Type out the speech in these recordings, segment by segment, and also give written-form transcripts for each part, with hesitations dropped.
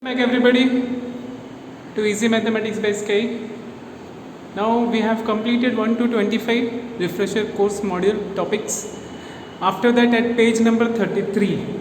Back everybody to Easy Mathematics by Sky. Now we have completed 1 to 25 refresher course module topics. After that, at page number 33,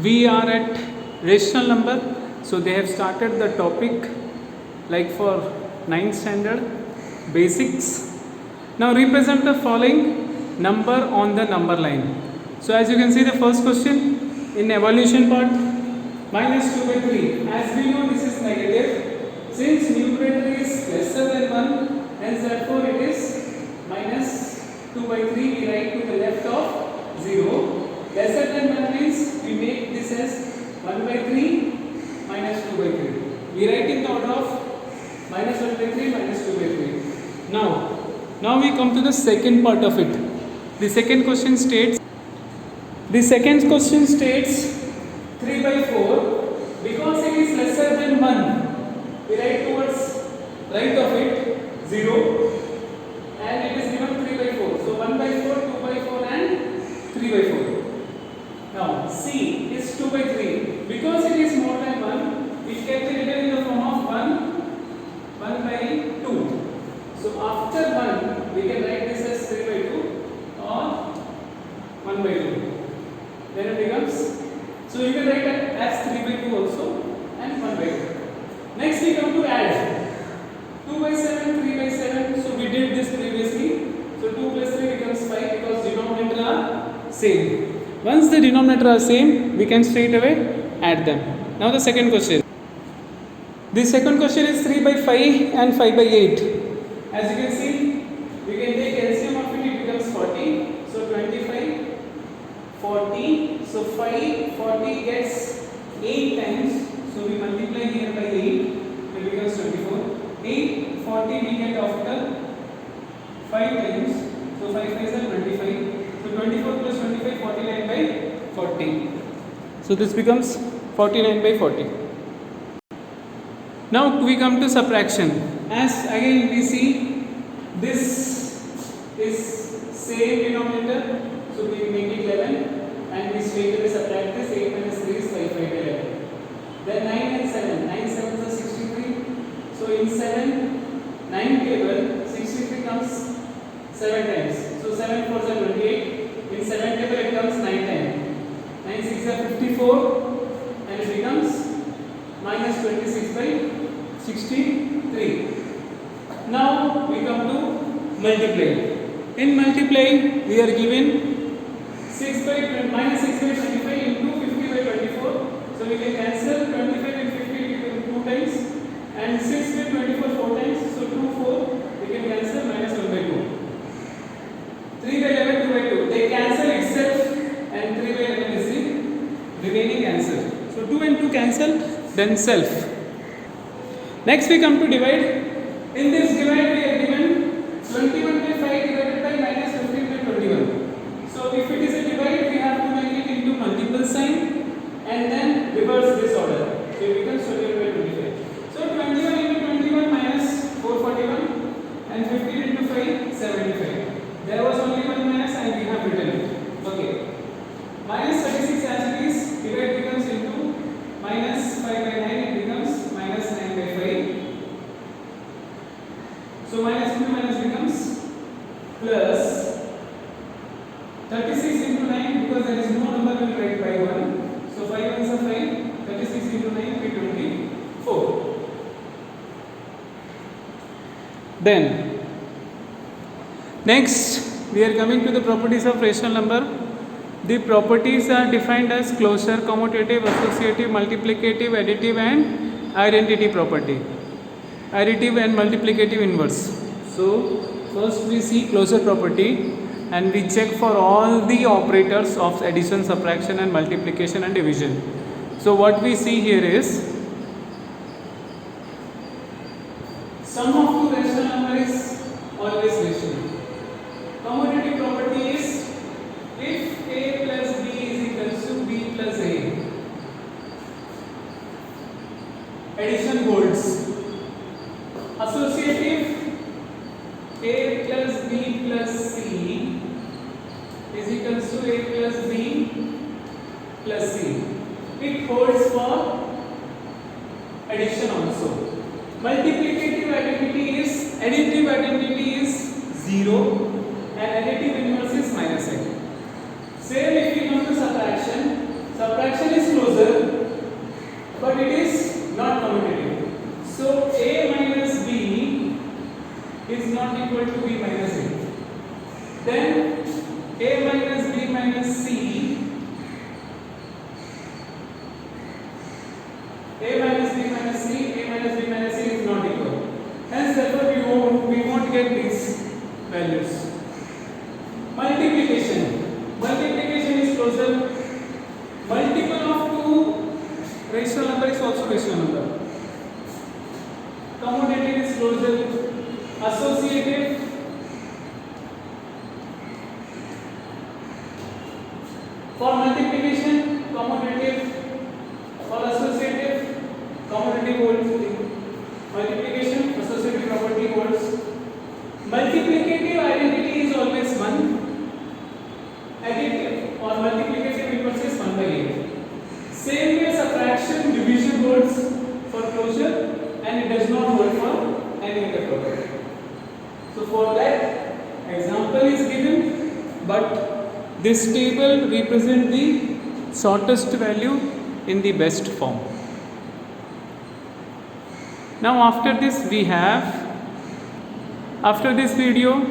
we are at rational number. So they have started the topic like for 9th standard basics. Now represent the following number on the number line. So as you can see, the first question in evaluation part, minus 2 by 3. As we know, this is negative. Since numerator is lesser than 1, hence therefore it is minus 2 by 3. We write to the left of 0. Lesser than 1 means we make this as 1 by 3 minus 2 by 3. We write in the order of minus 1 by 3 minus 2 by 3. Now we come to the second part of it. The second question states 3 by 4. Because it is lesser than 1, we write towards right of it 0, and it is given 3 by 4. So 1 by 4, 2 by 4 and 3 by 4. Now C is 2 by 3. Because it is more than 1, we kept it written in the form of 1 by 2. So after 1, we can write this as 3 by 2 or 1 by 2. Then it becomes, so you can write it as 3 by 2 also and 1 by 2. Next we come to add. 2 by 7, 3 by 7. So we did this previously. So 2 plus 3 becomes 5 because denominator are same. Once the denominator are same, we can straight away add them. Now the second question. The second question is 3 by 5 and 5 by 8. As you can see, we can take LCM of it becomes 40. So 25, 40. So 5, 40 gets 8 times. So we multiply here by 8. It becomes 24. 8, 40 we get after 5 times. So 5 is 25. So 24 plus 25, 49 by 40. So this becomes 49 by 40. Now we come to subtraction. As again we see, this is same denominator. So we make it 11 and we straight away subtract this. 8 minus 3 is 5 by 11. Then 9 and 7. 9 7 is 63. So in 7, 9 table, 63 comes 7 times. So 7 4 is 28. In 7 table it comes 9 times. 9 6 is 54 and it becomes minus 26 by 63. Now we come to multiply. In multiply we are given 6 by minus 6 by 25 into 50 by 24. So we can cancel 25 and 50 2 times and 6 by 24 4 times. So 2 4 we can cancel minus 1 by 2. 3 by 11 2 by 2. They cancel itself and 3 by 11 is the remaining answer. So 2 and 2 cancel, then self. Next we come to divide. In this divide we are given 21 by 5 divided by minus 15 by 21. So if it is a divide, we have to make it into multiple sign and then reverse this order. So it becomes 21 by 25. So 21 into 21 minus 441 and 15 into 5 75. There was only one minus and we have written it. Okay. Minus 36 as it is, divide becomes into minus 5 by 9, it becomes minus 9 by 5. So minus into minus becomes plus 36 into 9, because there is no number we write by 1. So 5 ones are 5, 36 into 9 will be 24. Then next we are coming to the properties of rational number. The properties are defined as closure, commutative, associative, multiplicative, additive and identity property. Additive and multiplicative inverse. So first we see closure property and we check for all the operators of addition, subtraction and multiplication and division. So what we see here is sum of two rational number is always rational. Commutative property is if a plus b is equal to b plus a, C. It holds for addition also. Multiplicative identity is additive identity is 0 and additive inverse is minus a. Same if we come to subtraction. Subtraction is closer, but it is not commutative. So a minus b is not equal to b minus a. Then a minus b minus c, a minus b minus c, a minus b minus c is not equal. Hence, therefore, we won't get these values. Multiplication. Multiplication is closer. Multiple of 2 rational number is also rational number. Commutative is closer. Associative. For multiplication, commutative. For associative, commutative holds. Multiplication, associative property holds. Multiplicative identity is always 1. Additive or multiplicative inverse is 1 by 8. Same way subtraction, division holds for closure and it does not hold for any other property. So for that example is given, but this table represents the shortest value in the best form. Now after this after this video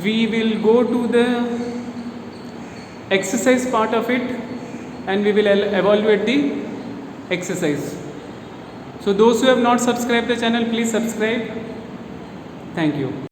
we will go to the exercise part of it and we will evaluate the exercise. So those who have not subscribed the channel, please subscribe. Thank you.